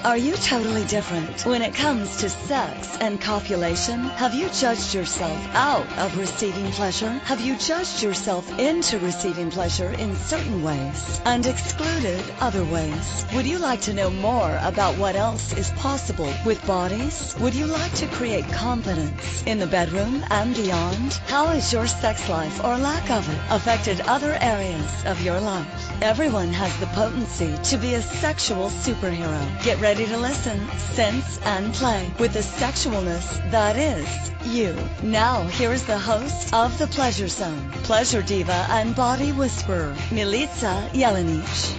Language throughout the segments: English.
Are you totally different when it comes to sex and copulation? Have you judged yourself out of receiving pleasure? Have you judged yourself into receiving pleasure in certain ways and excluded other ways? Would you like to know more about what else is possible with bodies? Would you like to create confidence in the bedroom and beyond? How has your sex life or lack of it affected other areas of your life? Everyone has the potency to be a sexual superhero. Get ready to listen, sense, and play with the sexualness that is you. Now, here's the host of The Pleasure Zone, pleasure diva and body whisperer, Milica Jelenic.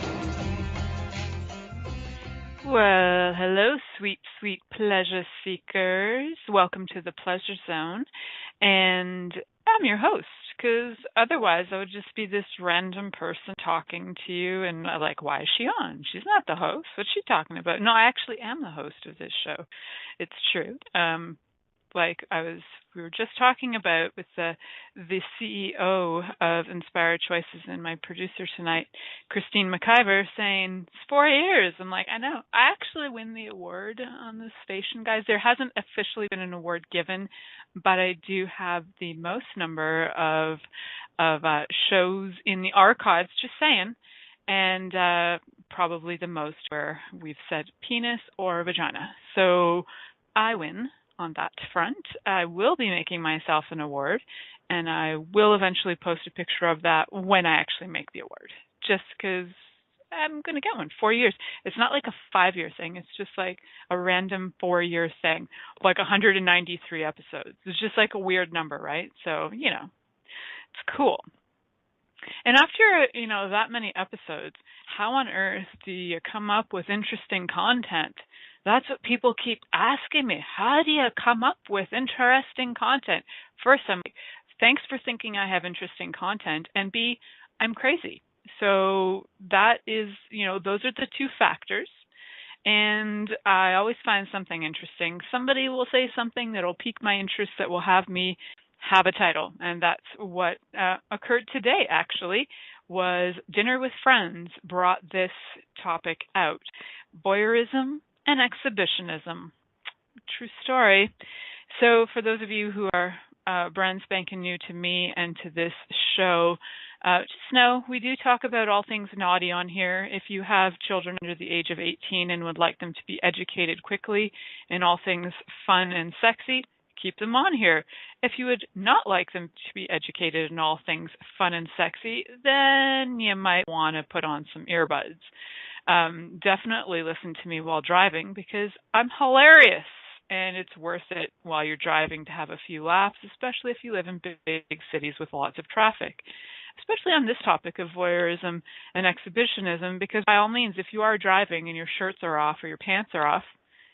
Well, hello, sweet, sweet pleasure seekers. Welcome to The Pleasure Zone. And I'm your host, because otherwise I would just be this random person talking to you and like, why is she on? She's not the host. What's she talking about? No, I actually am the host of this show. It's true. We were just talking about with the CEO of Inspired Choices and my producer tonight, Christine McIver, saying it's 4 years. I'm like, I know. I actually win the award on this station, guys. There hasn't officially been an award given, but I do have the most number of shows in the archives. Just saying. And probably the most where we've said penis or vagina. So I win on that front. I will be making myself an award, and I will eventually post a picture of that when I actually make the award, just because I'm going to get one. 4 years. It's not like a 5-year thing. It's just like a random 4-year thing, like 193 episodes. It's just like a weird number, right? So, it's cool. And after, that many episodes, how on earth do you come up with interesting content? That's what people keep asking me. How do you come up with interesting content? First, I'm like, thanks for thinking I have interesting content. And B, I'm crazy. So that is, those are the two factors. And I always find something interesting. Somebody will say something that will pique my interest, that will have me have a title. And that's what occurred today, actually, was Dinner with Friends brought this topic out. Voyeurism and Exhibitionism. True story. So for those of you who are brand spanking new to me and to this show, just know we do talk about all things naughty on here. If you have children under the age of 18 and would like them to be educated quickly in all things fun and sexy, keep them on here. If you would not like them to be educated in all things fun and sexy, then you might want to put on some earbuds. Definitely listen to me while driving, because I'm hilarious, and it's worth it while you're driving to have a few laughs, especially if you live in big cities with lots of traffic, especially on this topic of voyeurism and exhibitionism, because by all means, if you are driving and your shirts are off or your pants are off,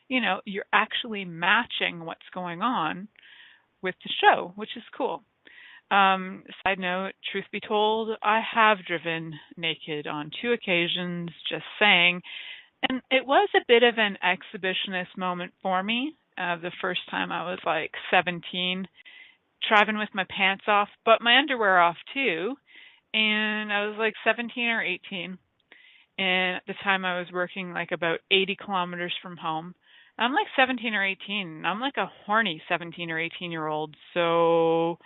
you're actually matching what's going on with the show, which is cool. Side note, truth be told, I have driven naked on 2 occasions, just saying. And it was a bit of an exhibitionist moment for me. The first time I was like 17, driving with my pants off, but my underwear off too. And I was like 17 or 18. And at the time I was working like about 80 kilometers from home. I'm like 17 or 18. I'm like a horny 17 or 18-year-old. So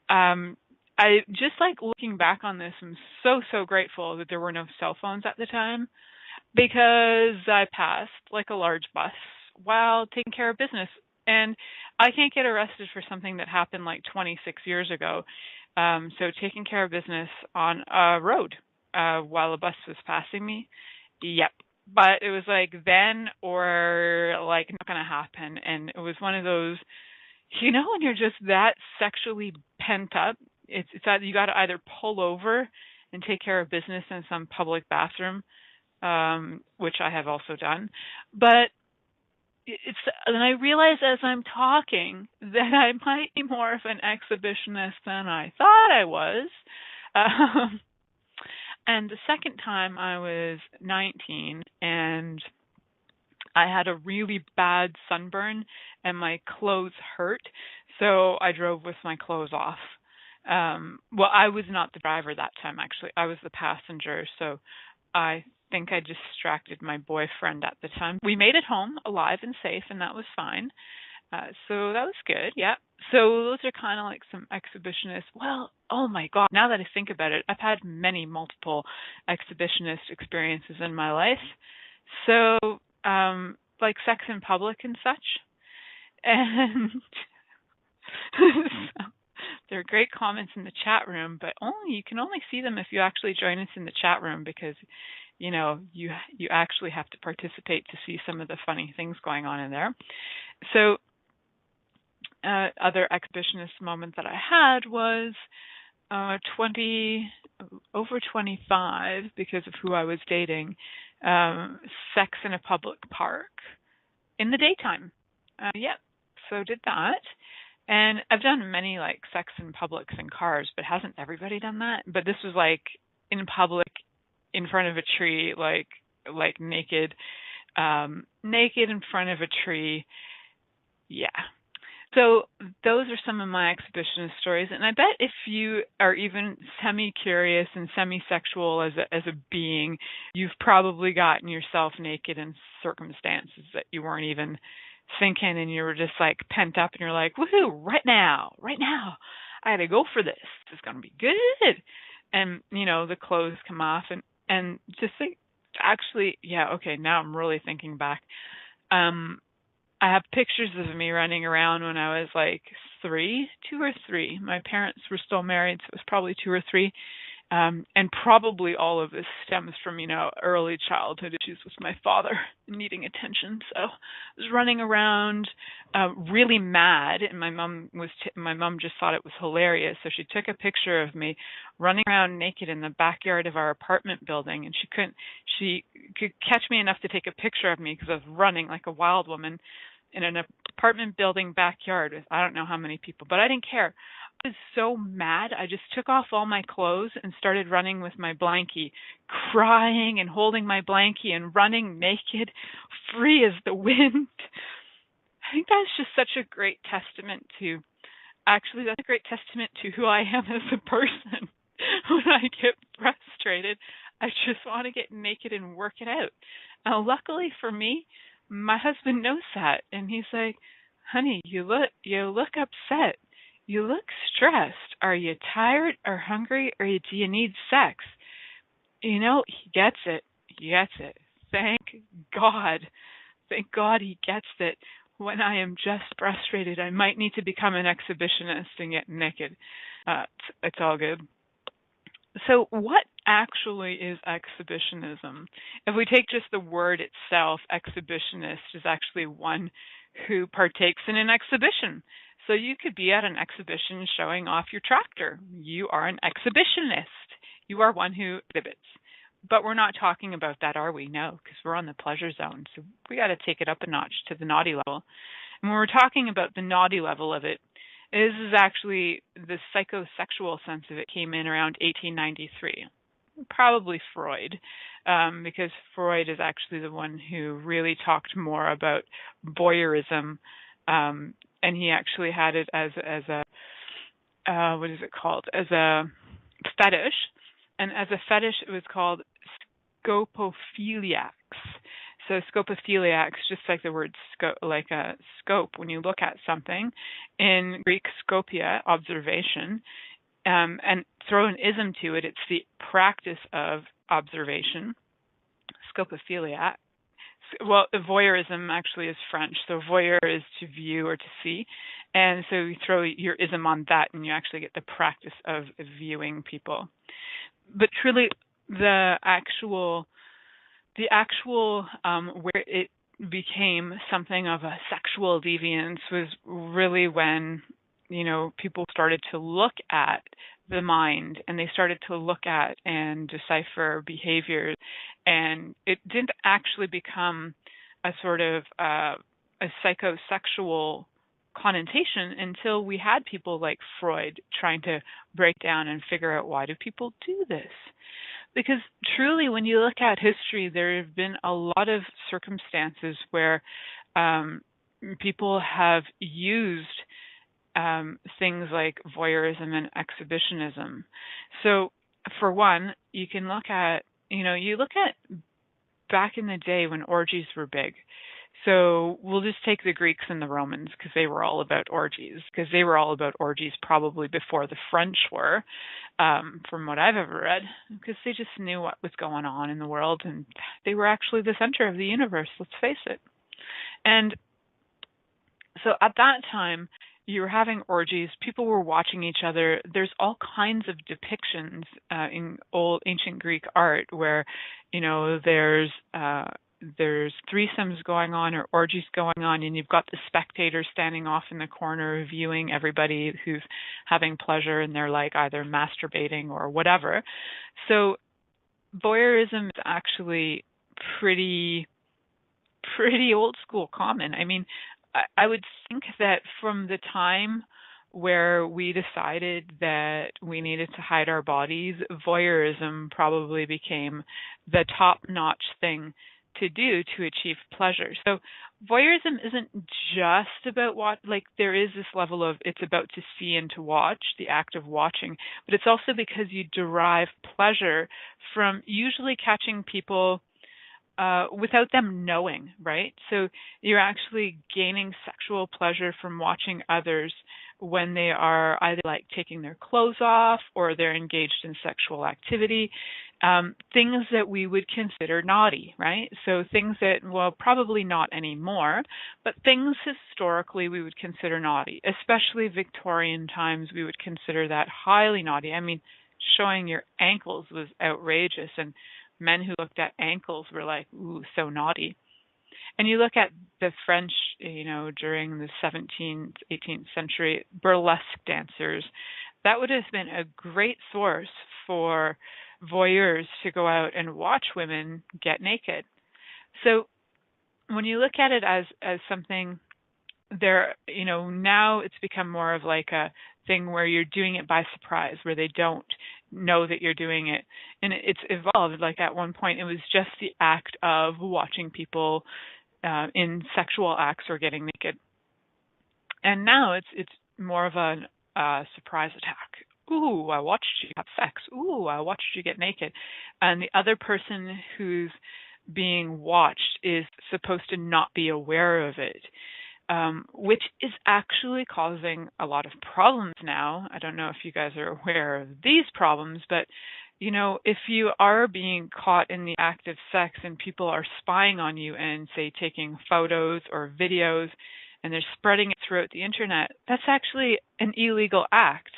I just like looking back on this, I'm so grateful that there were no cell phones at the time, because I passed like a large bus while taking care of business. And I can't get arrested for something that happened like 26 years ago. So taking care of business on a road while a bus was passing me, yep. But it was like then or like not going to happen. And it was one of those, when you're just that sexually pent up, it's either you got to either pull over and take care of business in some public bathroom, which I have also done. But and I realize as I'm talking that I might be more of an exhibitionist than I thought I was. And the second time I was 19, and I had a really bad sunburn and my clothes hurt, so I drove with my clothes off. Well, I was not the driver that time, actually. I was the passenger, so I think I distracted my boyfriend at the time. We made it home alive and safe, and that was fine. So that was good, yeah. So those are kind of like some exhibitionists. Well, oh my God, now that I think about it, I've had many multiple exhibitionist experiences in my life. So, like sex in public and such. And so there are great comments in the chat room, but you can only see them if you actually join us in the chat room, because you actually have to participate to see some of the funny things going on in there. So other exhibitionist moment that I had was over 25, because of who I was dating, sex in a public park in the daytime. So did that. And I've done many like sex in publics in cars, but hasn't everybody done that? But this was like in public, in front of a tree, like naked in front of a tree. Yeah. So those are some of my exhibitionist stories, and I bet if you are even semi-curious and semi-sexual as a being, you've probably gotten yourself naked in circumstances that you weren't even thinking, and you were just like pent up, and you're like, woohoo, right now, I gotta go for this. This is gonna be good. And the clothes come off, and just think, actually, yeah, okay, now I'm really thinking back. I have pictures of me running around when I was like 2 or 3. My parents were still married, so it was probably 2 or 3. And probably all of this stems from, early childhood issues with my father needing attention. So I was running around really mad, and my mom just thought it was hilarious. So she took a picture of me running around naked in the backyard of our apartment building, and she could catch me enough to take a picture of me because I was running like a wild woman in an apartment building backyard with I don't know how many people, but I didn't care. I was so mad, I just took off all my clothes and started running with my blankie, crying and holding my blankie and running naked, free as the wind. I think that's just such a great testament to, actually, that's a great testament to who I am as a person. When I get frustrated, I just want to get naked and work it out. Luckily for me, my husband knows that, and he's like, honey, you look upset. You look stressed. Are you tired or hungry, or do you need sex? He gets it. He gets it. Thank God. Thank God he gets it. When I am just frustrated, I might need to become an exhibitionist and get naked. It's all good. So what actually is exhibitionism? If we take just the word itself, exhibitionist is actually one who partakes in an exhibition. So you could be at an exhibition showing off your tractor. You are an exhibitionist. You are one who exhibits. But we're not talking about that, are we? No, because we're on the pleasure zone. So we got to take it up a notch to the naughty level. And when we're talking about the naughty level of it, this is actually the psychosexual sense of it came in around 1893. Probably Freud, because Freud is actually the one who really talked more about voyeurism, and he actually had it as a what is it called? As a fetish, and as a fetish, it was called scopophiliacs. So scopophiliacs, just like the word like a scope, when you look at something, in Greek scopia, observation, and throw an ism to it, it's the practice of observation. Scopophiliac. Well, voyeurism actually is French, so voyeur is to view or to see, and so you throw your ism on that, and you actually get the practice of viewing people. But truly, the actual where it became something of a sexual deviance was really when people started to look at the mind, and they started to look at and decipher behaviors, and it didn't actually become a sort of a psychosexual connotation until we had people like Freud trying to break down and figure out, why do people do this? Because truly, when you look at history, there have been a lot of circumstances where people have used things like voyeurism and exhibitionism. So, for one, you can look at, you look at back in the day when orgies were big. So we'll just take the Greeks and the Romans because they were all about orgies, because they were all about orgies probably before the French were, from what I've ever read, because they just knew what was going on in the world, and they were actually the center of the universe, let's face it. And so at that time, you were having orgies, people were watching each other. There's all kinds of depictions in old ancient Greek art where, there's threesomes going on or orgies going on, and you've got the spectators standing off in the corner viewing everybody who's having pleasure, and they're like either masturbating or whatever. So voyeurism is actually pretty old school common. I mean, I would think that from the time where we decided that we needed to hide our bodies, voyeurism probably became the top-notch thing to do to achieve pleasure. So voyeurism isn't just about there is this level of it's about to see and to watch, the act of watching, but it's also because you derive pleasure from usually catching people without them knowing, right? So you're actually gaining sexual pleasure from watching others when they are either like taking their clothes off or they're engaged in sexual activity, things that we would consider naughty, right? So things that, well, probably not anymore, but things historically we would consider naughty, especially Victorian times, we would consider that highly naughty. I mean, showing your ankles was outrageous, and men who looked at ankles were like, ooh, so naughty. And you look at the French, during the 17th, 18th century, burlesque dancers, that would have been a great source for voyeurs to go out and watch women get naked. So when you look at it as something there, now it's become more of like a thing where you're doing it by surprise, where they don't know that you're doing it. And it's evolved. Like at one point, it was just the act of watching people in sexual acts or getting naked. And now it's more of a surprise attack. Ooh, I watched you have sex. Ooh, I watched you get naked. And the other person who's being watched is supposed to not be aware of it, which is actually causing a lot of problems now. I don't know if you guys are aware of these problems, but if you are being caught in the act of sex and people are spying on you and, say, taking photos or videos and they're spreading it throughout the internet, that's actually an illegal act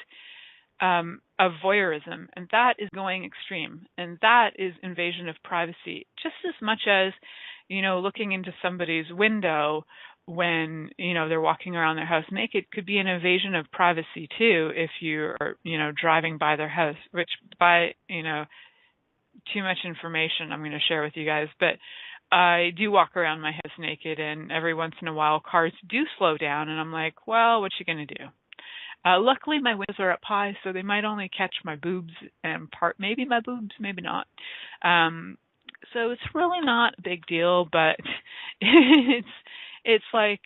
of voyeurism, and that is going extreme, and that is invasion of privacy, just as much as, looking into somebody's window when, they're walking around their house naked could be an invasion of privacy too, if you're, driving by their house, which by, too much information I'm going to share with you guys, but I do walk around my house naked, and every once in a while cars do slow down, and I'm like, well, what you going to do? Luckily, my windows are up high, so they might only catch my boobs and maybe my boobs, maybe not. So it's really not a big deal, but it's like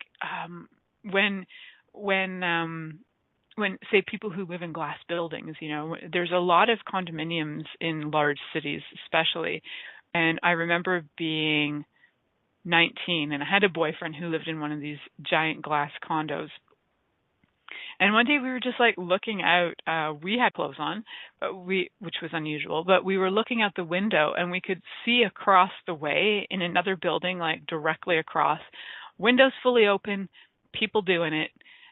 when say people who live in glass buildings, there's a lot of condominiums in large cities, especially. And I remember being 19, and I had a boyfriend who lived in one of these giant glass condos. And one day we were just like looking out. We had clothes on, which was unusual, but we were looking out the window and we could see across the way in another building, like directly across, windows fully open, people doing it.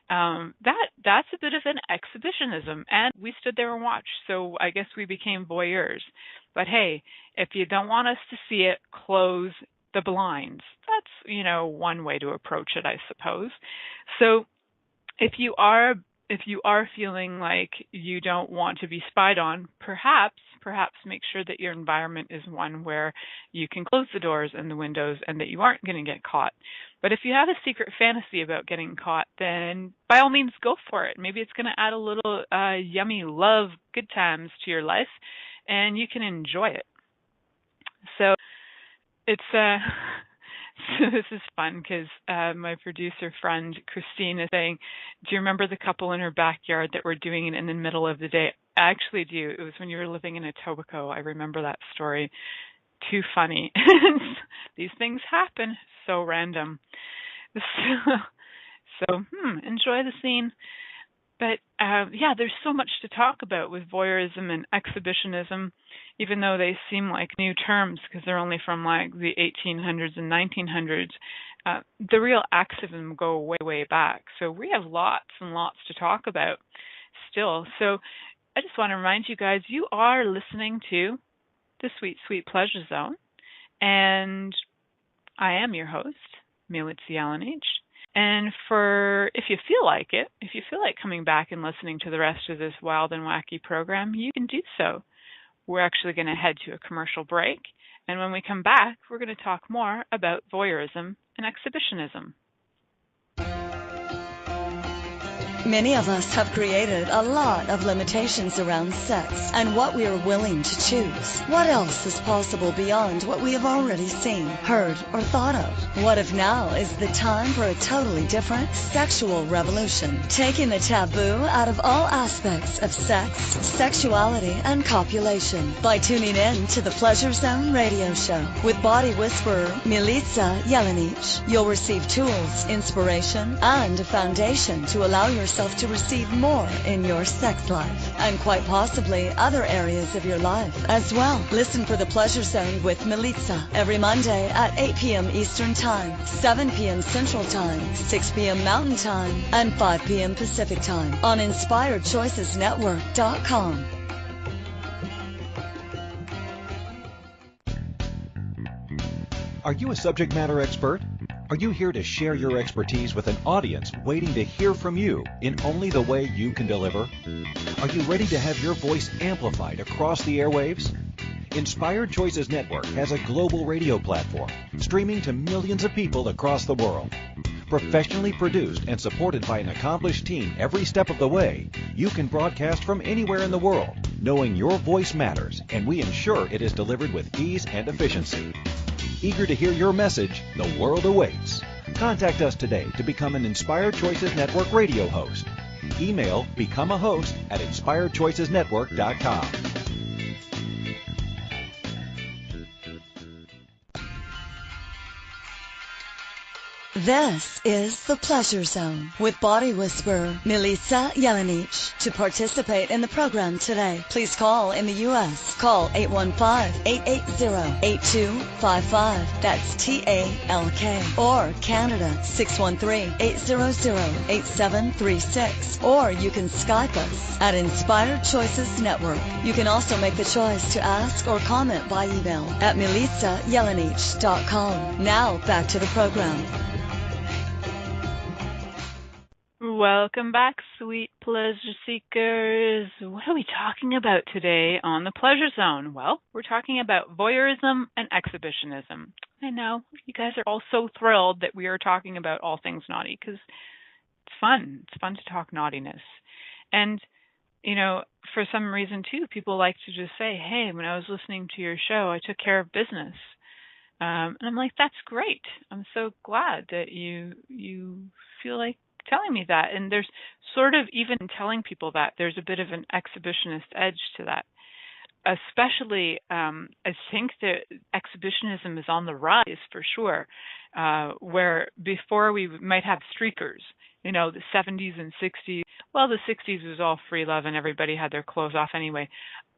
That's a bit of an exhibitionism, and we stood there and watched. So I guess we became voyeurs. But hey, if you don't want us to see it, close the blinds. That's, one way to approach it, I suppose. So if you are feeling like you don't want to be spied on, perhaps make sure that your environment is one where you can close the doors and the windows and that you aren't going to get caught. But if you have a secret fantasy about getting caught, then by all means go for it. Maybe it's going to add a little yummy love, good times to your life, and you can enjoy it. So it's so this is fun because my producer friend Christine is saying, do you remember the couple in her backyard that were doing it in the middle of the day? I actually do. It was when you were living in Etobicoke. I remember that story. too funny. These things happen. So random. So, enjoy the scene. But there's so much to talk about with voyeurism and exhibitionism, even though they seem like new terms because they're only from like the 1800s and 1900s. The real acts of them go way, way back. So we have lots and lots to talk about still. So I just want to remind you guys, you are listening to the Sweet, Sweet Pleasure Zone. And I am your host, Milica Jelenic. And if you feel like it, if you feel like coming back and listening to the rest of this wild and wacky program, you can do so. We're actually going to head to a commercial break. And when we come back, we're going to talk more about voyeurism and exhibitionism. Many of us have created a lot of limitations around sex and what we are willing to choose. What else is possible beyond what we have already seen, heard, or thought of? What if now is the time for a totally different sexual revolution, taking the taboo out of all aspects of sex, sexuality, and copulation by tuning in to the Pleasure Zone radio show with body whisperer Milica Jelenic. You'll receive tools, inspiration, and a foundation to allow yourself to receive more in your sex life and quite possibly other areas of your life as well. Listen for the Pleasure Zone with Milica every Monday at 8 p.m. Eastern Time, 7 p.m. Central Time, 6 p.m. Mountain Time, and 5 p.m. Pacific Time on InspiredChoicesNetwork.com. Are you a subject matter expert? Are you here to share your expertise with an audience waiting to hear from you in only the way you can deliver? Are you ready to have your voice amplified across the airwaves? Inspired Choices Network has a global radio platform streaming to millions of people across the world. Professionally produced and supported by an accomplished team every step of the way, you can broadcast from anywhere in the world, knowing your voice matters, and we ensure it is delivered with ease and efficiency. Eager to hear your message, the world awaits. Contact us today to become an Inspired Choices Network radio host. Email becomeahost@inspiredchoicesnetwork.com. This is the Pleasure Zone with body whisperer Milica Jelenic. To participate in the program today, please call in the U.S. Call 815-880-8255. That's TALK. Or Canada 613-800-8736. Or you can Skype us at Inspired Choices Network. You can also make the choice to ask or comment by email at milicajelenic.com. Now back to the program. Welcome back, sweet pleasure seekers. What are we talking about today on the Pleasure Zone? Well, we're talking about voyeurism and exhibitionism. I know, you guys are all so thrilled that we are talking about all things naughty because it's fun. It's fun to talk naughtiness. And, you know, for some reason, too, people like to just say, hey, when I was listening to your show, I took care of business. And I'm like, that's great. I'm so glad that you feel like telling me that. And there's sort of, even telling people that, there's a bit of an exhibitionist edge to that. Especially, I think that exhibitionism is on the rise for sure, where before we might have streakers, you know, the 70s and 60s. Well, the 60s was all free love and everybody had their clothes off anyway.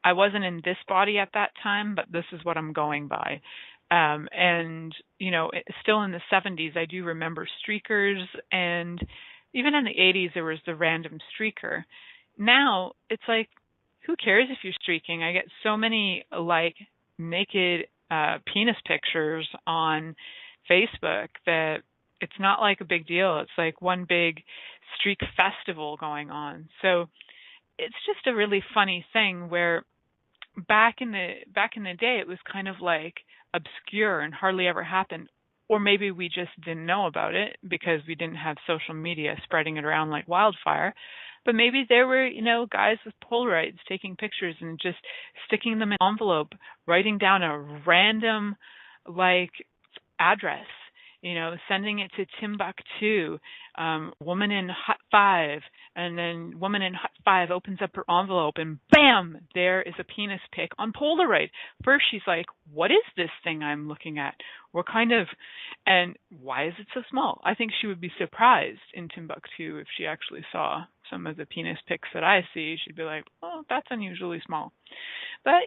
I wasn't in this body at that time, but this is what I'm going by. And, you know, still in the 70s, I do remember streakers, and even in the 80s, there was the random streaker. Now, it's like, who cares if you're streaking? I get so many, like, naked penis pictures on Facebook that it's not like a big deal. It's like one big streak festival going on. So it's just a really funny thing where back in the day, it was kind of like obscure and hardly ever happened, or maybe we just didn't know about it because we didn't have social media spreading it around like wildfire. But maybe there were, you know, guys with Polaroids taking pictures and just sticking them in an envelope, writing down a random, like, address sending it to Timbuktu, woman in Hut 5, and then woman in Hut 5 opens up her envelope and bam, there is a penis pic on Polaroid. First she's like, what is this thing I'm looking at? And why is it so small? I think she would be surprised in Timbuktu if she actually saw some of the penis pics that I see. She'd be like, oh, that's unusually small. But,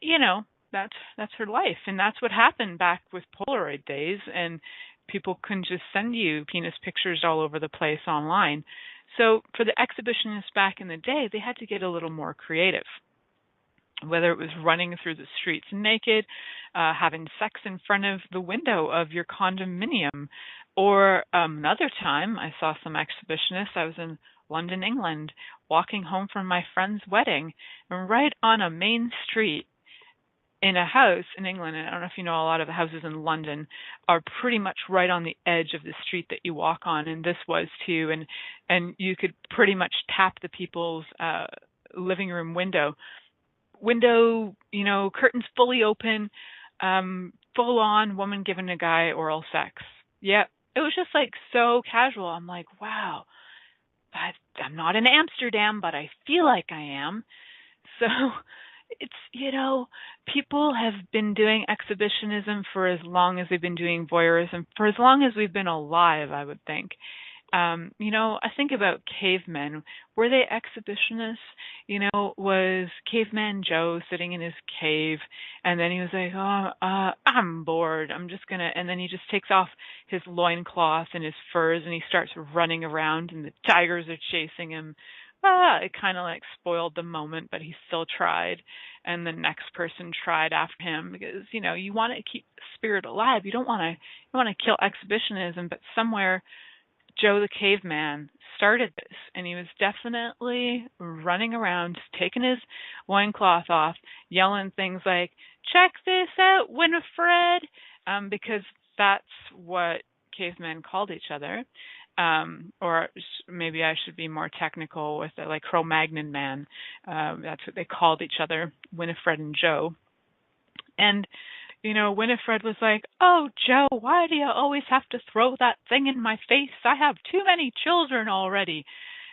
that's her life. And that's what happened back with Polaroid days. And people couldn't just send you penis pictures all over the place online. So for the exhibitionists back in the day, they had to get a little more creative. Whether it was running through the streets naked, having sex in front of the window of your condominium, or another time I saw some exhibitionists. I was in London, England, walking home from my friend's wedding, and right on a main street in a house in England, and I don't know if you know, a lot of the houses in London are pretty much right on the edge of the street that you walk on, and this was too, and you could pretty much tap the people's living room window, curtains fully open, full on woman giving a guy oral sex. Yeah, it was just like so casual. I'm like, wow, I'm not in Amsterdam, but I feel like I am. So it's, people have been doing exhibitionism for as long as they've been doing voyeurism, for as long as we've been alive, I would think. I think about cavemen. Were they exhibitionists? Was Caveman Joe sitting in his cave, and then he was like, I'm bored. I'm just going to, and then he just takes off his loincloth and his furs, and he starts running around, and the tigers are chasing him. It kind of like spoiled the moment, but he still tried, and the next person tried after him because, you want to keep the spirit alive. You want to kill exhibitionism, but somewhere Joe the Caveman started this, and he was definitely running around, taking his loincloth off, yelling things like, check this out, Winifred, because that's what cavemen called each other. Or maybe I should be more technical with it, like Cro-Magnon man. That's what they called each other, Winifred and Joe. And Winifred was like, oh, Joe, why do you always have to throw that thing in my face? I have too many children already.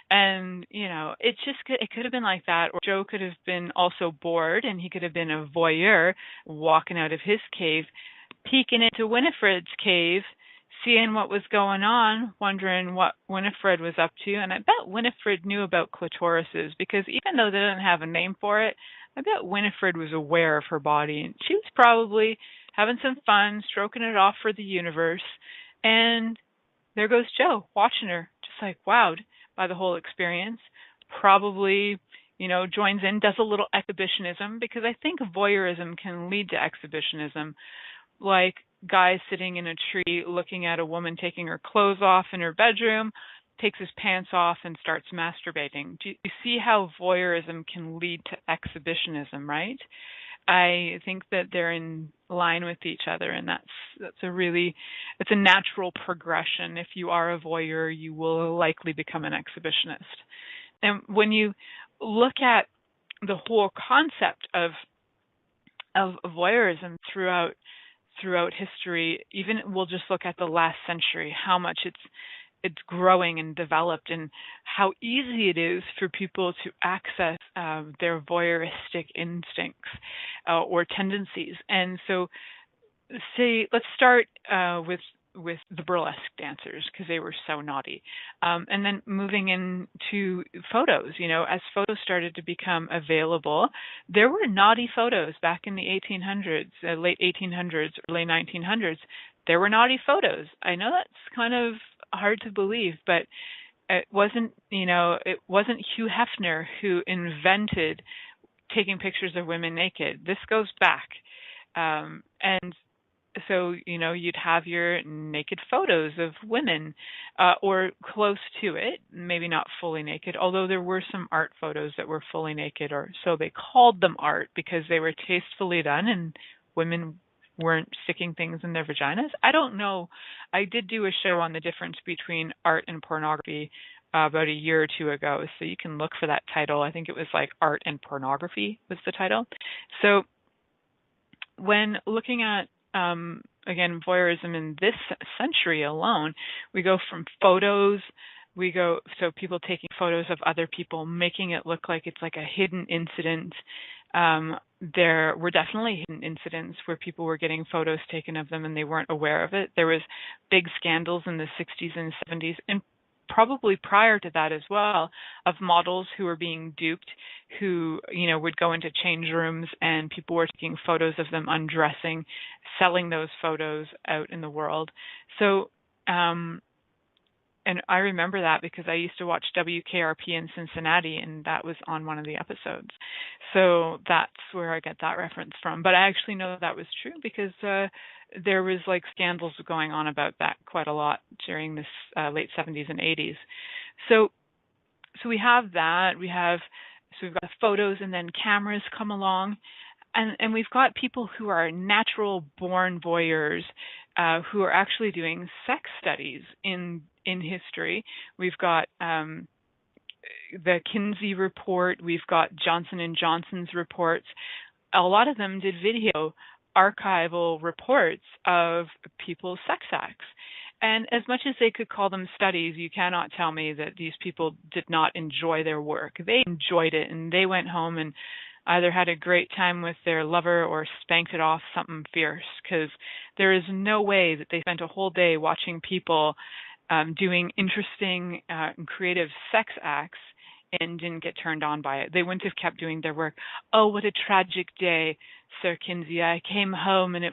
And, it could have been like that. Or Joe could have been also bored, and he could have been a voyeur walking out of his cave, peeking into Winifred's cave, seeing what was going on, wondering what Winifred was up to. And I bet Winifred knew about clitorises, because even though they didn't have a name for it, I bet Winifred was aware of her body, and she was probably having some fun, stroking it off for the universe. And there goes Joe, watching her, just like wowed by the whole experience. Probably, joins in, does a little exhibitionism, because I think voyeurism can lead to exhibitionism, like guy sitting in a tree looking at a woman taking her clothes off in her bedroom, takes his pants off and starts masturbating. Do you see how voyeurism can lead to exhibitionism, right? I think that they're in line with each other, and it's a natural progression. If you are a voyeur, you will likely become an exhibitionist. And when you look at the whole concept of voyeurism throughout history, even we'll just look at the last century, how much it's growing and developed, and how easy it is for people to access their voyeuristic instincts or tendencies. And so, let's start with the burlesque dancers, because they were so naughty. And then moving into photos, as photos started to become available, there were naughty photos back in the 1800s, late 1800s, early 1900s. There were naughty photos. I know that's kind of hard to believe, but it wasn't Hugh Hefner who invented taking pictures of women naked. This goes back. And so, you'd have your naked photos of women, or close to it, maybe not fully naked, although there were some art photos that were fully naked, or so they called them art because they were tastefully done and women weren't sticking things in their vaginas. I don't know. I did do a show on the difference between art and pornography about a year or two ago, so you can look for that title. I think it was like Art and Pornography was the title. So when looking at again, voyeurism in this century alone, we go from photos, so people taking photos of other people, making it look like it's like a hidden incident. There were definitely hidden incidents where people were getting photos taken of them and they weren't aware of it. There was big scandals in the 60s and 70s, and probably prior to that as well, of models who were being duped, who, would go into change rooms and people were taking photos of them undressing, selling those photos out in the world. So, and I remember that because I used to watch WKRP in Cincinnati, and that was on one of the episodes. So that's where I get that reference from. But I actually know that was true because there was like scandals going on about that quite a lot during this late 70s and 80s. So we have that. We've got photos, and then cameras come along. And we've got people who are natural born voyeurs who are actually doing sex studies in history. We've got the Kinsey report. We've got Johnson & Johnson's reports. A lot of them did video archival reports of people's sex acts. And as much as they could call them studies, you cannot tell me that these people did not enjoy their work. They enjoyed it, and they went home and either had a great time with their lover or spanked it off something fierce, because there is no way that they spent a whole day watching people doing interesting and creative sex acts and didn't get turned on by it. They wouldn't have kept doing their work. Oh, what a tragic day, Sir Kinsey. I came home and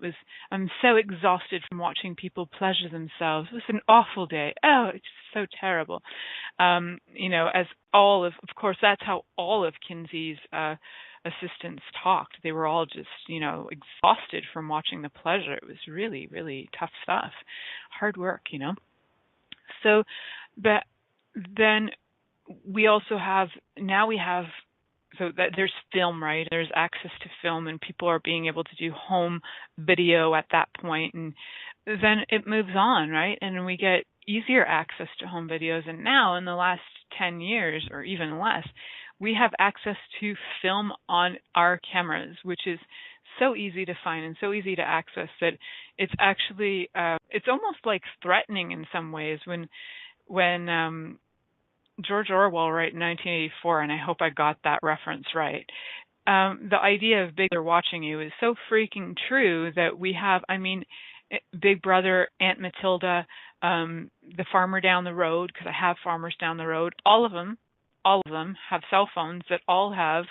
I'm so exhausted from watching people pleasure themselves. It was an awful day. Oh, it's so terrible. As of course, that's how all of Kinsey's assistants talked. They were all just, exhausted from watching the pleasure. It was really, really tough stuff. Hard work, So, but then we also have, so that there's film, right? There's access to film, and people are being able to do home video at that point, and then it moves on, right? And we get easier access to home videos, and now in the last 10 years or even less, we have access to film on our cameras, which is so easy to find and so easy to access that it's actually it's almost like threatening in some ways when George Orwell wrote in 1984, and I hope I got that reference right. The idea of Big Brother watching you is so freaking true that we have, Big Brother, Aunt Matilda, the farmer down the road, because I have farmers down the road, all of them have cell phones that all have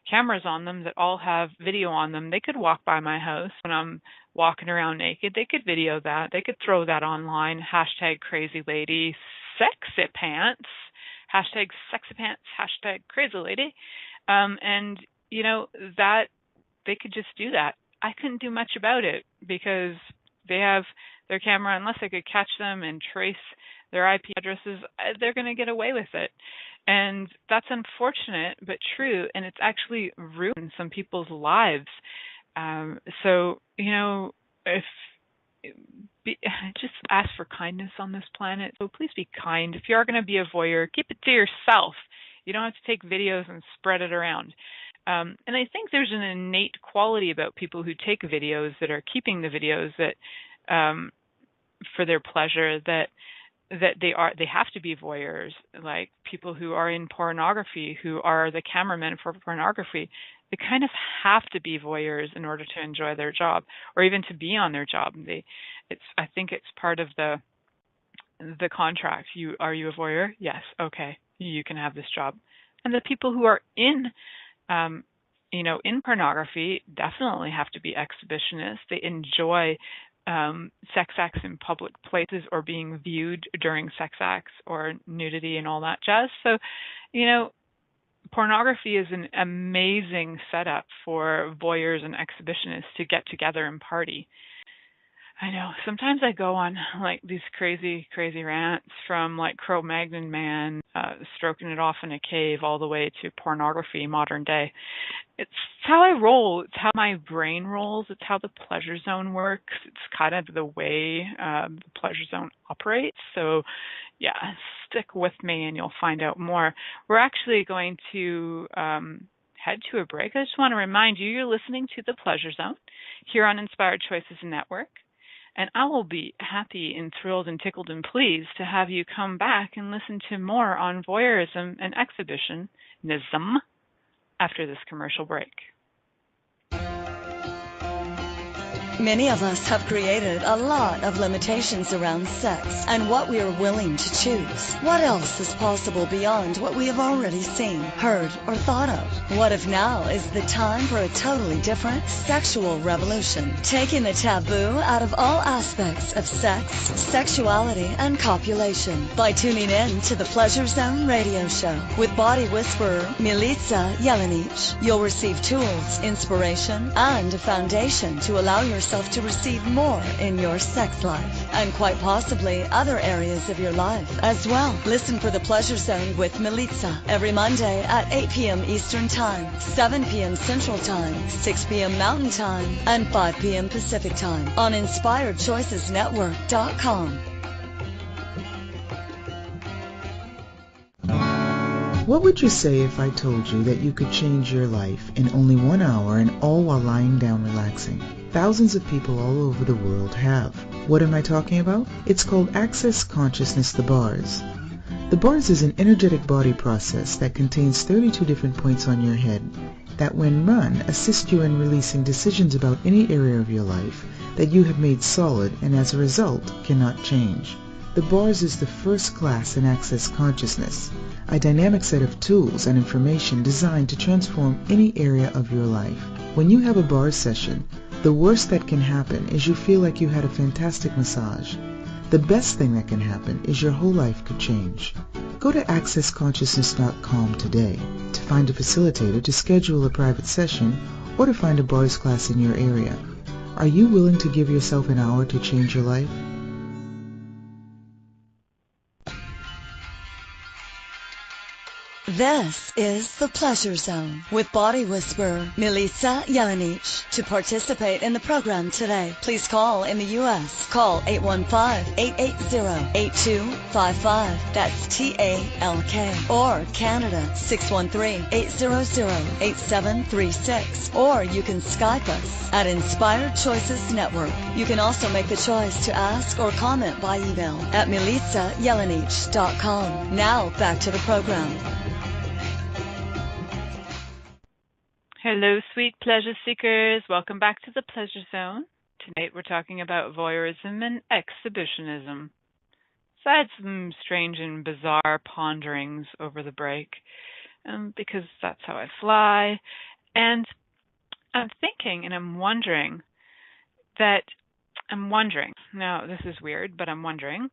cameras on them, that all have video on them. They could walk by my house when I'm walking around naked. They could video that. They could throw that online. #crazylady, sexy pants, #sexy pants, #crazylady. And, that they could just do that. I couldn't do much about it because they have their camera. Unless I could catch them and trace their IP addresses, they're going to get away with it. And that's unfortunate, but true, and it's actually ruined some people's lives. So, just ask for kindness on this planet. So please be kind. If you are going to be a voyeur, keep it to yourself. You don't have to take videos and spread it around. And I think there's an innate quality about people who take videos that are keeping the videos that for their pleasure, that they have to be voyeurs, like people who are in pornography, who are the cameramen for pornography. They kind of have to be voyeurs in order to enjoy their job, or even to be on their job. I think it's part of the contract. Are you a voyeur? Yes. Okay. You can have this job. And the people who are in pornography definitely have to be exhibitionists. They enjoy sex acts in public places, or being viewed during sex acts or nudity and all that jazz. So, pornography is an amazing setup for voyeurs and exhibitionists to get together and party. I know. Sometimes I go on like these crazy, crazy rants, from like Cro-Magnon man stroking it off in a cave all the way to pornography modern day. It's how I roll. It's how my brain rolls. It's how the pleasure zone works. It's kind of the way the pleasure zone operates. So, yeah, stick with me and you'll find out more. We're actually going to head to a break. I just want to remind you, you're listening to The Pleasure Zone here on Inspired Choices Network. And I will be happy and thrilled and tickled and pleased to have you come back and listen to more on voyeurism and exhibitionism after this commercial break. Many of us have created a lot of limitations around sex and what we are willing to choose. What else is possible beyond what we have already seen, heard, or thought of? What if now is the time for a totally different sexual revolution, taking the taboo out of all aspects of sex, sexuality, and copulation by tuning in to the Pleasure Zone radio show with body whisperer Milica Jelenic. You'll receive tools, inspiration, and a foundation to allow yourself to receive more in your sex life and quite possibly other areas of your life as well. Listen for the Pleasure Zone with Milica every Monday at 8 p.m. Eastern Time, 7 p.m. Central Time, 6 p.m. Mountain Time, and 5 p.m. Pacific Time on InspiredChoicesNetwork.com. What would you say if I told you that you could change your life in only 1 hour and all while lying down relaxing? Thousands of people all over the world have. What am I talking about? It's called Access Consciousness, the bars. The bars is an energetic body process that contains 32 different points on your head that when run assist you in releasing decisions about any area of your life that you have made solid and as a result cannot change. The bars is the first class in Access Consciousness, a dynamic set of tools and information designed to transform any area of your life. When you have a bar session, the worst that can happen is you feel like you had a fantastic massage. The best thing that can happen is your whole life could change. Go to accessconsciousness.com today to find a facilitator to schedule a private session or to find a bars class in your area. Are you willing to give yourself an hour to change your life? This is the Pleasure Zone with body whisperer Milica Jelenic. To participate in the program today, please call in the U.S. Call 815-880-8255. That's TALK. Or Canada 613-800-8736. Or you can Skype us at Inspired Choices Network. You can also make the choice to ask or comment by email at milicajelenic.com. Now back to the program. Hello, sweet pleasure seekers. Welcome back to the Pleasure Zone. Tonight we're talking about voyeurism and exhibitionism. So I had some strange and bizarre ponderings over the break, because that's how I fly. And I'm thinking and I'm wondering, now this is weird, but I'm wondering,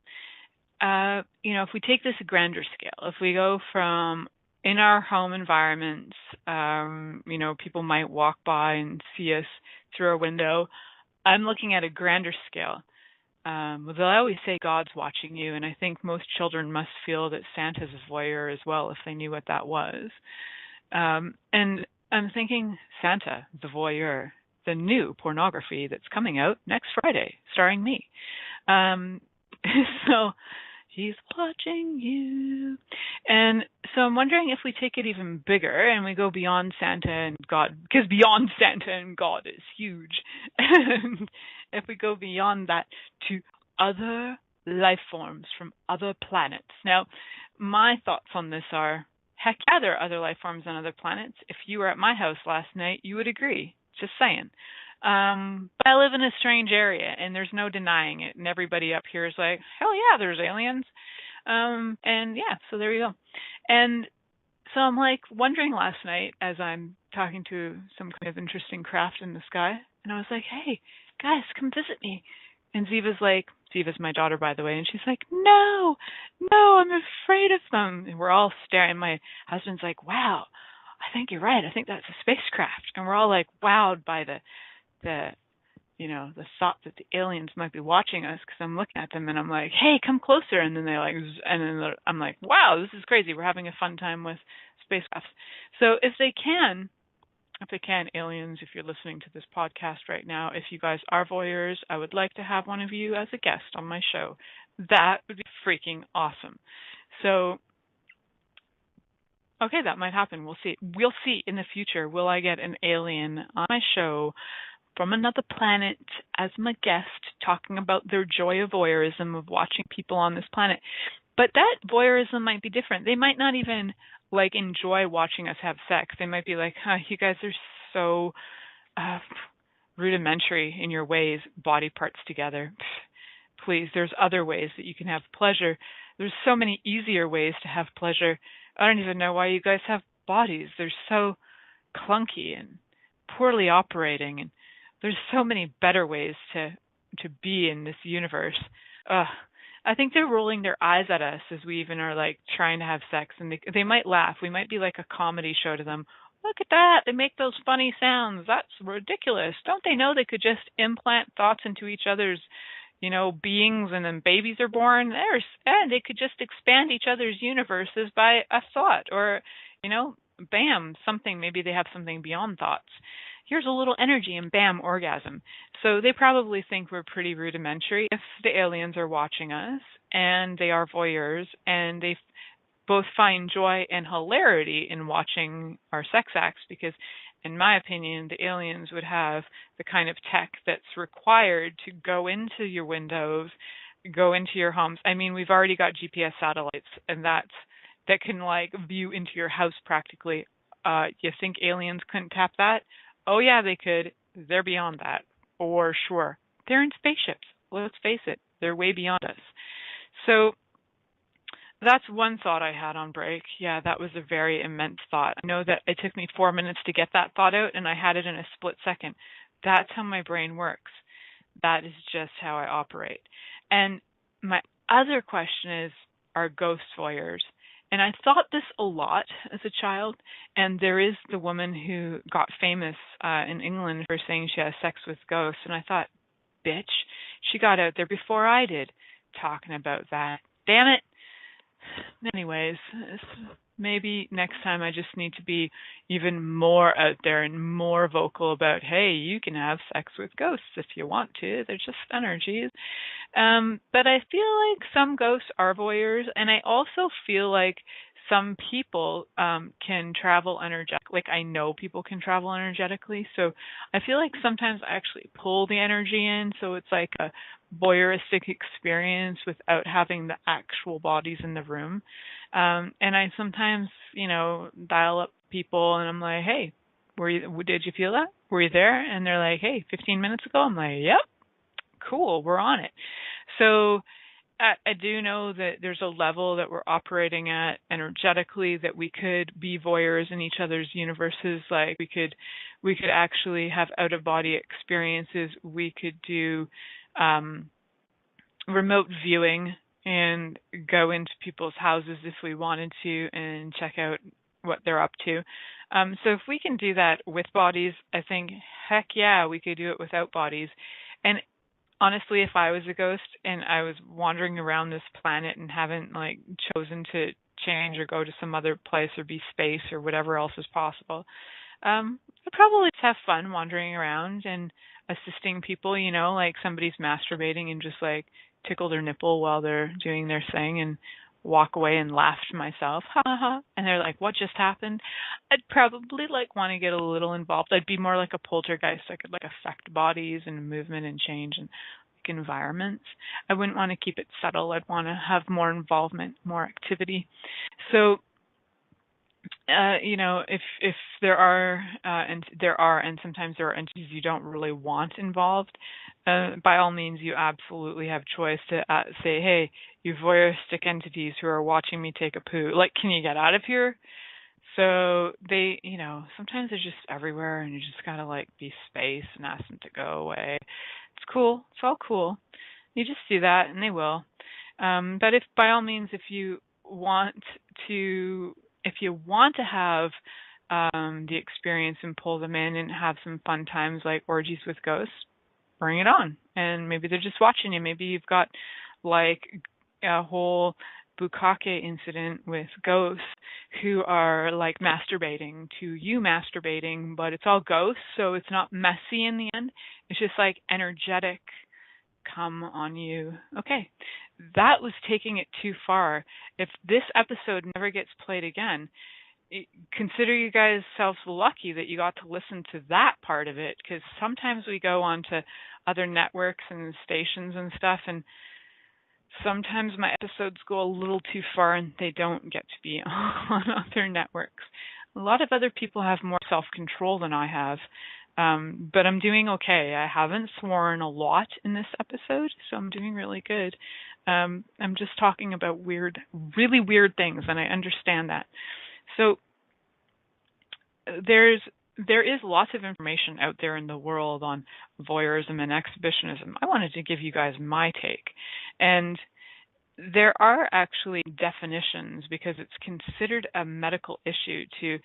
if we take this grander scale, if we go from in our home environments, people might walk by and see us through a window. I'm looking at a grander scale. They'll always say God's watching you, and I think most children must feel that Santa's a voyeur as well if they knew what that was. And I'm thinking Santa, the voyeur, the new pornography that's coming out next Friday, starring me. So he's watching you. And so I'm wondering if we take it even bigger and we go beyond Santa and God, because beyond Santa and God is huge. And if we go beyond that to other life forms from other planets. Now, my thoughts on this are, heck yeah, there are other life forms on other planets. If you were at my house last night, you would agree. Just saying. But I live in a strange area, and there's no denying it. And everybody up here is like, hell yeah, there's aliens. And yeah, so there you go. And so I'm like wondering last night as I'm talking to some kind of interesting craft in the sky, and I was like, hey, guys, come visit me. And Ziva's my daughter, by the way, and she's like, no, I'm afraid of them. And we're all staring. My husband's like, wow, I think you're right. I think that's a spacecraft. And we're all like wowed by the thought that the aliens might be watching us, because I'm looking at them and I'm like, hey, come closer. And then I'm like, wow, this is crazy. We're having a fun time with spacecraft. So if they can, aliens, if you're listening to this podcast right now, if you guys are voyeurs, I would like to have one of you as a guest on my show. That would be freaking awesome. So, okay, that might happen. We'll see. We'll see in the future. Will I get an alien on my show from another planet as my guest, talking about their joy of voyeurism, of watching people on this planet. But that voyeurism might be different. They might not even like enjoy watching us have sex. They might be like, you guys are so rudimentary in your ways, body parts together. Please, there's other ways that you can have pleasure. There's so many easier ways to have pleasure. I don't even know why you guys have bodies. They're so clunky and poorly operating, and there's so many better ways to be in this universe. I think they're rolling their eyes at us as we even are like trying to have sex, and they might laugh. We might be like a comedy show to them. Look at that. They make those funny sounds. That's ridiculous. Don't they know they could just implant thoughts into each other's, beings, and then babies are born? And they could just expand each other's universes by a thought, or, bam, something. Maybe they have something beyond thoughts. Here's a little energy and bam, orgasm. So they probably think we're pretty rudimentary if the aliens are watching us and they are voyeurs and they both find joy and hilarity in watching our sex acts, because in my opinion, the aliens would have the kind of tech that's required to go into your windows, go into your homes. I mean, we've already got GPS satellites, and that can like view into your house practically. You think aliens couldn't tap that? Oh yeah, they could. They're beyond that, for sure. They're in spaceships. Let's face it, they're way beyond us. So that's one thought I had on break. Yeah, that was a very immense thought. I know that it took me 4 minutes to get that thought out, and I had it in a split second. That's how my brain works. That is just how I operate. And my other question is, are ghost voyeurs? And I thought this a lot as a child, and there is the woman who got famous in England for saying she has sex with ghosts, and I thought, bitch, she got out there before I did talking about that. Damn it. Anyways, maybe next time I just need to be even more out there and more vocal about, hey, you can have sex with ghosts if you want to. They're just energies. But I feel like some ghosts are voyeurs, and I also feel like some people can travel energetically. Like, I know people can travel energetically, so I feel like sometimes I actually pull the energy in, so it's like a voyeuristic experience without having the actual bodies in the room. And I sometimes, dial up people, and I'm like, hey, did you feel that? Were you there? And they're like, hey, 15 minutes ago. I'm like, yep, cool, we're on it. So I do know that there's a level that we're operating at energetically that we could be voyeurs in each other's universes. Like we could actually have out-of-body experiences. We could do remote viewing and go into people's houses if we wanted to and check out what they're up to. So if we can do that with bodies, I think, heck yeah, we could do it without bodies. And honestly, if I was a ghost and I was wandering around this planet and haven't chosen to change or go to some other place or be space or whatever else is possible, I'd probably just have fun wandering around and assisting people, like somebody's masturbating and just tickle their nipple while they're doing their thing and walk away and laugh to myself, ha ha, and they're like, what just happened? I'd probably want to get a little involved. I'd be more like a poltergeist. I could affect bodies and movement and change and environments. I wouldn't want to keep it subtle. I'd want to have more involvement, more activity. So if there are, and sometimes there are entities you don't really want involved, by all means, you absolutely have choice to say, hey, you voyeuristic entities who are watching me take a poo, can you get out of here? So they, sometimes they're just everywhere, and you just gotta be space and ask them to go away. It's cool. It's all cool. You just do that, and they will. But if, by all means, if you want to have the experience and pull them in and have some fun times like orgies with ghosts, bring it on. And maybe they're just watching you. Maybe you've got a whole bukkake incident with ghosts who are masturbating to you masturbating, but it's all ghosts, so it's not messy in the end. It's just energetic come on you. Okay, that was taking it too far. If this episode never gets played again, consider you guys selves lucky that you got to listen to that part of it, because sometimes we go on to other networks and stations and stuff, and sometimes my episodes go a little too far and they don't get to be on other networks. A lot of other people have more self-control than I have, but I'm doing okay. I haven't sworn a lot in this episode, so I'm doing really good. I'm just talking about really weird things, and I understand that. So there is lots of information out there in the world on voyeurism and exhibitionism. I wanted to give you guys my take. And there are actually definitions, because it's considered a medical issue to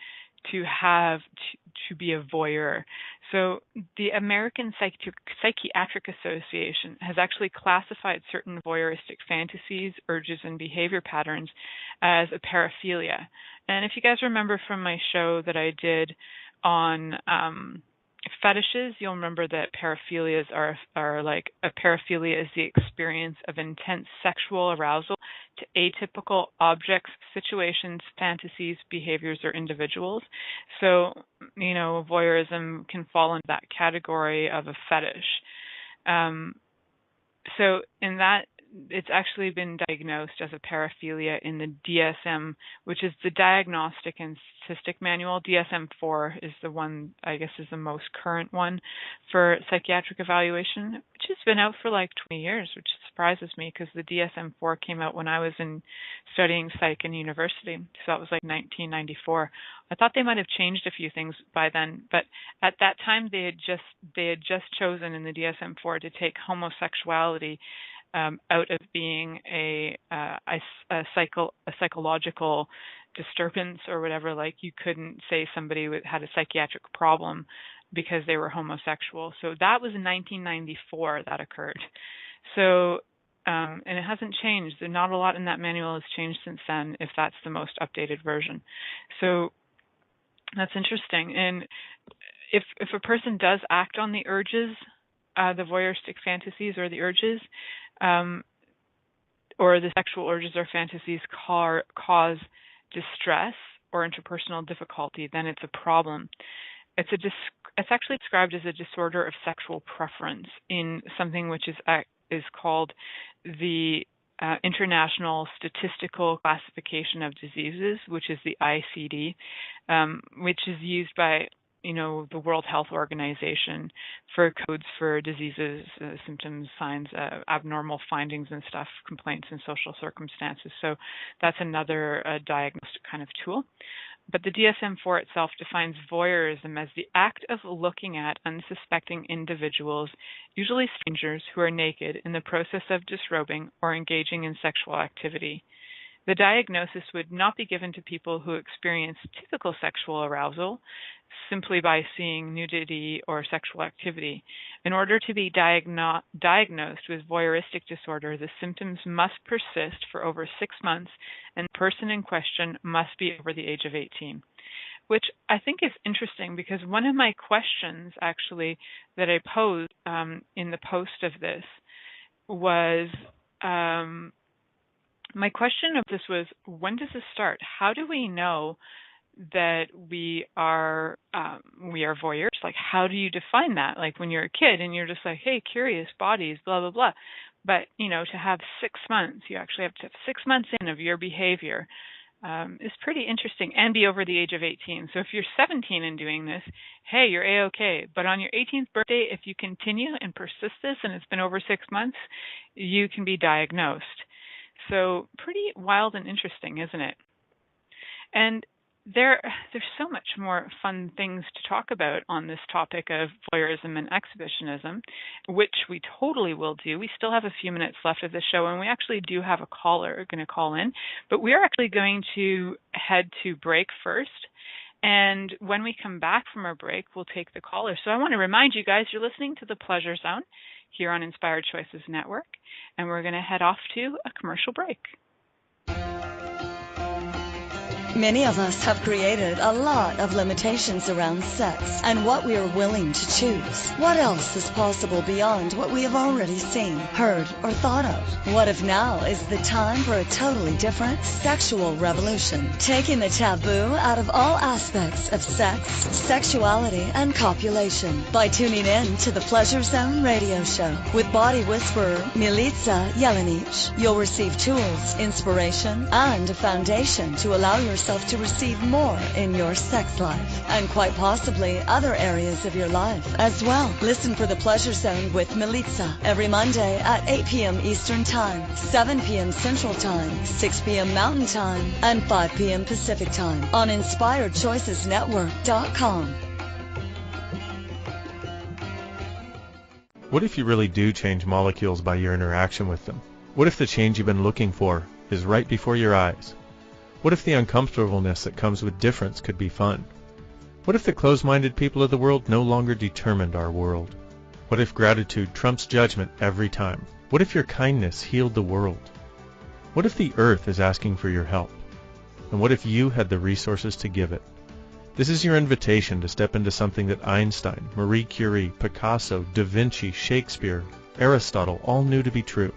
be a voyeur. So the American Psychiatric Association has actually classified certain voyeuristic fantasies, urges, and behavior patterns as a paraphilia. And if you guys remember from my show that I did on fetishes, you'll remember that paraphilias are like, a paraphilia is the experience of intense sexual arousal to atypical objects, situations, fantasies, behaviors, or individuals. So, voyeurism can fall into that category of a fetish. So in that, it's actually been diagnosed as a paraphilia in the DSM, which is the Diagnostic and Statistic Manual. DSM-4 is the one, I guess, is the most current one for psychiatric evaluation, which has been out for like 20 years, which surprises me, because the DSM-4 came out when I was studying psych in university, so that was like 1994. I thought they might have changed a few things by then, but at that time they had just chosen in the DSM-4 to take homosexuality out of being a psychological disturbance or whatever. Like, you couldn't say somebody had a psychiatric problem because they were homosexual. So that was in 1994 that occurred. So, and it hasn't changed. Not a lot in that manual has changed since then, if that's the most updated version. So that's interesting. And if a person does act on the urges, the voyeuristic fantasies or the urges, or the sexual urges or fantasies cause distress or interpersonal difficulty, then it's a problem. It's actually described as a disorder of sexual preference in something which is called the International Statistical Classification of Diseases, which is the ICD, which is used by the World Health Organization for codes for diseases, symptoms, signs, abnormal findings and stuff, complaints, and social circumstances. So that's another diagnostic kind of tool. But the DSM-4 itself defines voyeurism as the act of looking at unsuspecting individuals, usually strangers, who are naked in the process of disrobing or engaging in sexual activity. The diagnosis would not be given to people who experience typical sexual arousal simply by seeing nudity or sexual activity. In order to be diagnosed with voyeuristic disorder, the symptoms must persist for over 6 months, and the person in question must be over the age of 18. Which I think is interesting, because one of my questions actually that I posed in the post of this was, my question of this was, when does this start? How do we know that we are voyeurs? Like, how do you define that? Like, when you're a kid and you're just like, hey, curious bodies, blah, blah, blah. But, to have 6 months, you actually have to have 6 months in of your behavior is pretty interesting, and be over the age of 18. So if you're 17 and doing this, hey, you're A-okay. But on your 18th birthday, if you continue and persist this and it's been over 6 months, you can be diagnosed. So pretty wild and interesting, isn't it? And there's so much more fun things to talk about on this topic of voyeurism and exhibitionism, which we totally will do. We still have a few minutes left of the show, and we actually do have a caller going to call in. But we are actually going to head to break first. And when we come back from our break, we'll take the caller. So I want to remind you guys, you're listening to The Pleasure Zone here on Inspired Choices Network, and we're going to head off to a commercial break. Many of us have created a lot of limitations around sex and what we are willing to choose. What else is possible beyond what we have already seen, heard, or thought of? What if now is the time for a totally different sexual revolution, taking the taboo out of all aspects of sex, sexuality, and copulation by tuning in to the Pleasure Zone radio show with body whisperer Milica Jelenic. You'll receive tools, inspiration, and a foundation to allow yourself to receive more in your sex life and quite possibly other areas of your life as well. Listen for the Pleasure Zone with Milica every Monday at 8 p.m. Eastern Time, 7 p.m. Central Time, 6 p.m. Mountain Time, and 5 p.m. Pacific Time on InspiredChoicesNetwork.com. What if you really do change molecules by your interaction with them? What if the change you've been looking for is right before your eyes? What if the uncomfortableness that comes with difference could be fun? What if the closed-minded people of the world no longer determined our world? What if gratitude trumps judgment every time? What if your kindness healed the world? What if the earth is asking for your help? And what if you had the resources to give it? This is your invitation to step into something that Einstein, Marie Curie, Picasso, Da Vinci, Shakespeare, Aristotle all knew to be true.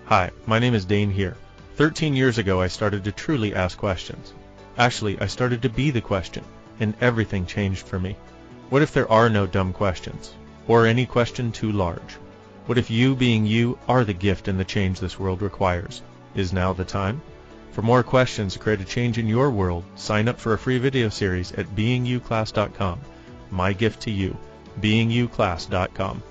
Hi, my name is Dane here. 13 years ago I started to truly ask questions. Actually, I started to be the question, and everything changed for me. What if there are no dumb questions, or any question too large? What if you being you are the gift and the change this world requires? Is now the time? For more questions to create a change in your world, sign up for a free video series at beingyouclass.com. My gift to you, beingyouclass.com.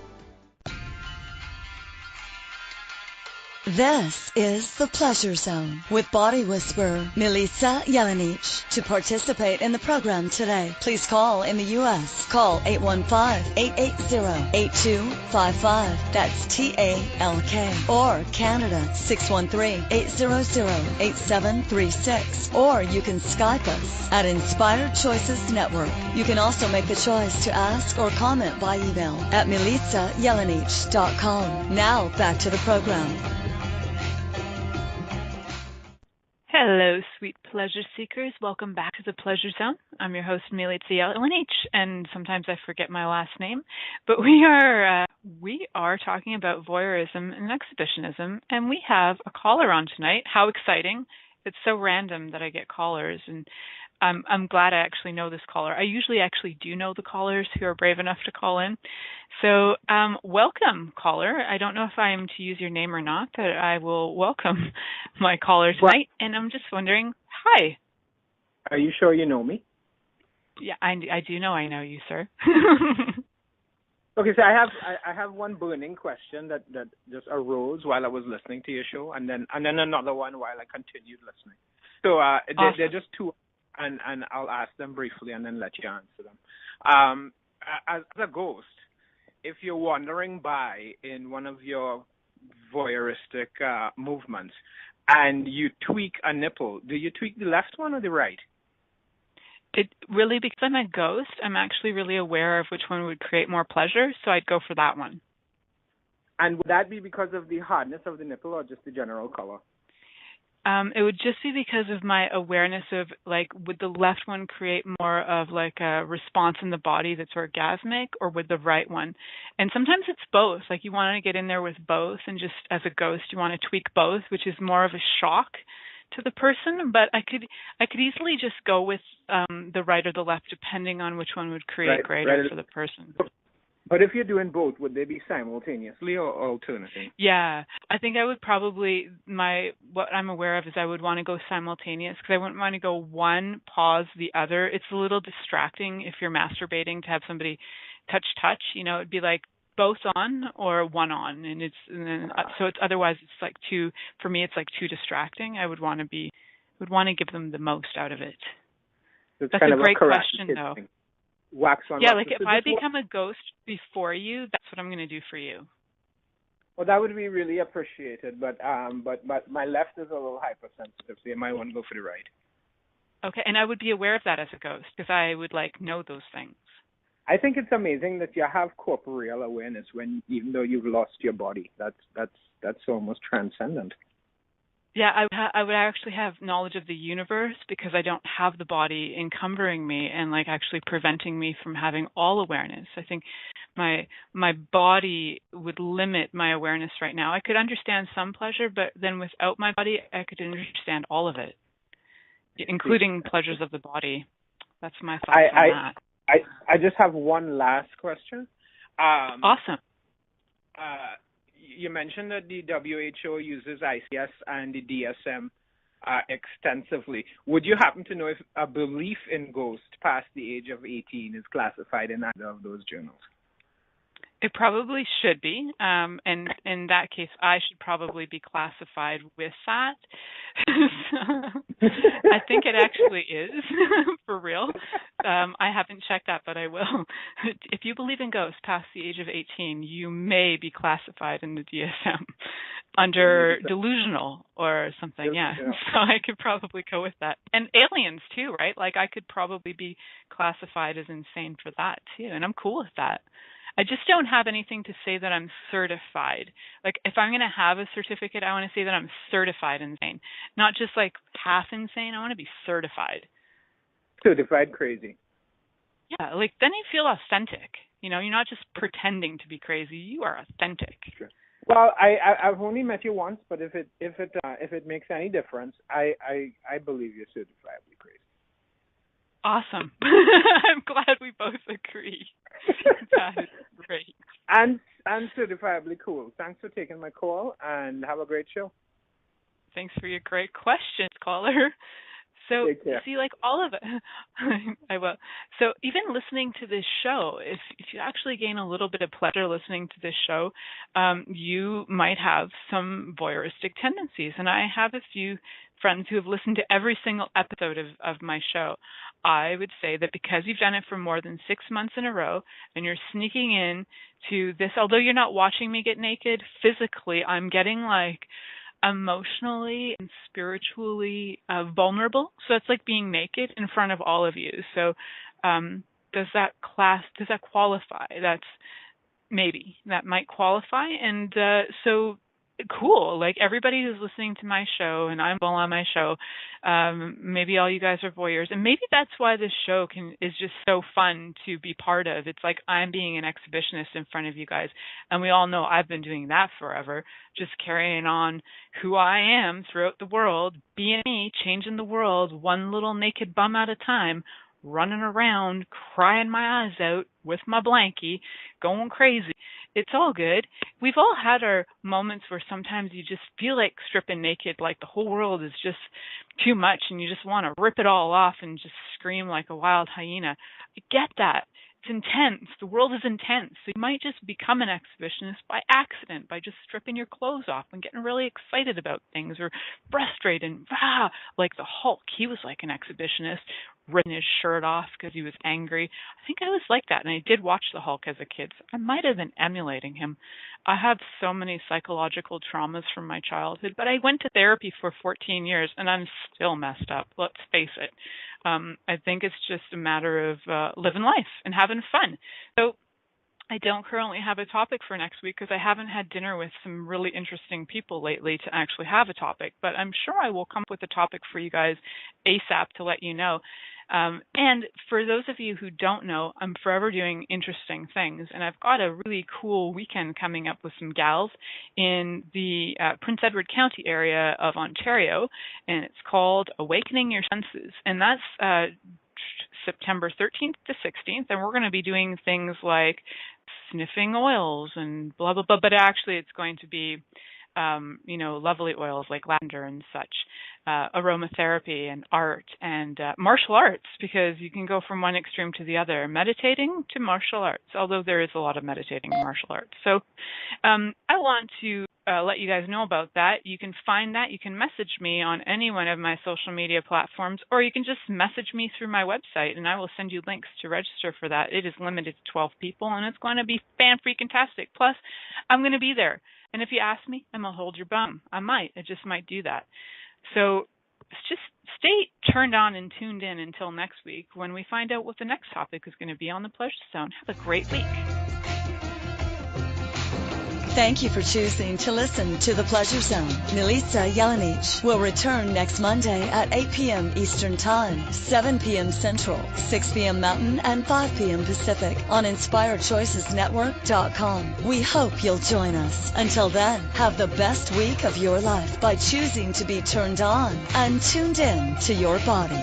This is the Pleasure Zone with body whisperer Milica Jelenic. To participate in the program today, please call in the U.S. Call 815-880-8255. That's TALK. Or Canada 613-800-8736. Or you can Skype us at Inspired Choices Network. You can also make the choice to ask or comment by email at milicajelenic.com. Now back to the program. Hello, sweet pleasure seekers. Welcome back to the Pleasure Zone. I'm your host, Milica Jelenic, and sometimes I forget my last name. But we are talking about voyeurism and exhibitionism, and we have a caller on tonight. How exciting. It's so random that I get callers, and I'm glad I actually know this caller. I usually actually do know the callers who are brave enough to call in. So welcome, caller. I don't know if I am to use your name or not, but I will welcome my caller tonight. And I'm just wondering, hi. Are you sure you know me? Yeah, I do know I know you, sir. Okay, so I have one burning question that just arose while I was listening to your show, and then another one while I continued listening. So awesome. they're just two. And I'll ask them briefly and then let you answer them. As a ghost, if you're wandering by in one of your voyeuristic movements and you tweak a nipple, do you tweak the left one or the right? It really, because I'm a ghost, I'm actually really aware of which one would create more pleasure, so I'd go for that one. And would that be because of the hardness of the nipple or just the general color? It would just be because of my awareness of, like, would the left one create more of, like, a response in the body that's orgasmic, or would the right one? And sometimes it's both. Like, you want to get in there with both, and just as a ghost, you want to tweak both, which is more of a shock to the person. But I could easily just go with the right or the left, depending on which one would create greater for the person. But if you're doing both, would they be simultaneously or alternately? Yeah, I think I would probably, what I'm aware of is I would want to go simultaneous, because I wouldn't want to go one, pause the other. It's a little distracting if you're masturbating to have somebody touch. It'd be like both on or one on, so it's otherwise it's like too, for me it's like too distracting. I would want to give them the most out of it. That's a great question though. Wax on. Yeah, like if I become a ghost before you, that's what I'm going to do for you. Well, that would be really appreciated, but my left is a little hypersensitive, so you might want to go for the right. Okay, and I would be aware of that as a ghost, because I would know those things. I think it's amazing that you have corporeal awareness even though you've lost your body. That's almost transcendent. Yeah, I would actually have knowledge of the universe because I don't have the body encumbering me and like actually preventing me from having all awareness. I think my body would limit my awareness right now. I could understand some pleasure, but then without my body, I could understand all of it, including pleasures of the body. That's my thoughts on that. I just have one last question. Awesome. You mentioned that the WHO uses ICS and the DSM extensively. Would you happen to know if a belief in ghosts past the age of 18 is classified in either of those journals? It probably should be, and in that case, I should probably be classified with that. I think it actually is, for real. I haven't checked that, but I will. If you believe in ghosts past the age of 18, you may be classified in the DSM under delusional or something, yeah. So I could probably go with that. And aliens, too, right? Like, I could probably be classified as insane for that, too, and I'm cool with that. I just don't have anything to say that I'm certified. Like, if I'm going to have a certificate, I want to say that I'm certified insane. Not just, like, half insane. I want to be certified. Certified crazy. Yeah, like, then you feel authentic. You know, you're not just pretending to be crazy. You are authentic. Sure. Well, I've only met you once, but if it makes any difference, I believe you're certifiably crazy. Awesome. I'm glad we both agree. That is great. And certifiably cool. Thanks for taking my call, and have a great show. Thanks for your great questions, caller. So, see, like all of it, I will. So, even listening to this show, if you actually gain a little bit of pleasure listening to this show, you might have some voyeuristic tendencies. And I have a few friends who have listened to every single episode of my show. I would say that because you've done it for more than 6 months in a row and you're sneaking in to this, although you're not watching me get naked, physically, I'm getting like emotionally and spiritually vulnerable. So it's like being naked in front of all of you. So does that qualify? That's maybe that might qualify. And so cool. Like everybody who's listening to my show, and I'm well on my show, maybe all you guys are voyeurs, and maybe that's why this show is just so fun to be part of. It's like I'm being an exhibitionist in front of you guys, and we all know I've been doing that forever, just carrying on who I am throughout the world, being me, changing the world one little naked bum at a time, running around, crying my eyes out with my blankie, going crazy. It's all good. We've all had our moments where sometimes you just feel like stripping naked, like the whole world is just too much and you just want to rip it all off and just scream like a wild hyena. I get that. It's intense. The world is intense. So you might just become an exhibitionist by accident, by just stripping your clothes off and getting really excited about things, or frustrated and like the Hulk. He was like an exhibitionist, ripping his shirt off because he was angry. I think I was like that, and I did watch the Hulk as a kid. So I might have been emulating him. I have so many psychological traumas from my childhood, but I went to therapy for 14 years, and I'm still messed up. Let's face it. I think it's just a matter of living life and having fun. So I don't currently have a topic for next week because I haven't had dinner with some really interesting people lately to actually have a topic, but I'm sure I will come up with a topic for you guys ASAP to let you know. And for those of you who don't know, I'm forever doing interesting things, and I've got a really cool weekend coming up with some gals in the Prince Edward County area of Ontario, and it's called Awakening Your Senses, and that's September 13th to 16th, and we're going to be doing things like sniffing oils and blah, blah, blah, but actually it's going to be lovely oils like lavender and such, aromatherapy and art and martial arts, because you can go from one extreme to the other, meditating to martial arts, although there is a lot of meditating in martial arts. So I want to let you guys know about that. You can find that. You can message me on any one of my social media platforms, or you can just message me through my website, and I will send you links to register for that. It is limited to 12 people, and it's going to be fan-freaking-tastic. Plus, I'm going to be there. And if you ask me, I'm going to hold your bum. I just might do that. So just stay turned on and tuned in until next week when we find out what the next topic is going to be on the Pleasure Zone. Have a great week. Thank you for choosing to listen to The Pleasure Zone. Milica Jelenic will return next Monday at 8 p.m. Eastern Time, 7 p.m. Central, 6 p.m. Mountain, and 5 p.m. Pacific on InspiredChoicesNetwork.com. We hope you'll join us. Until then, have the best week of your life by choosing to be turned on and tuned in to your body.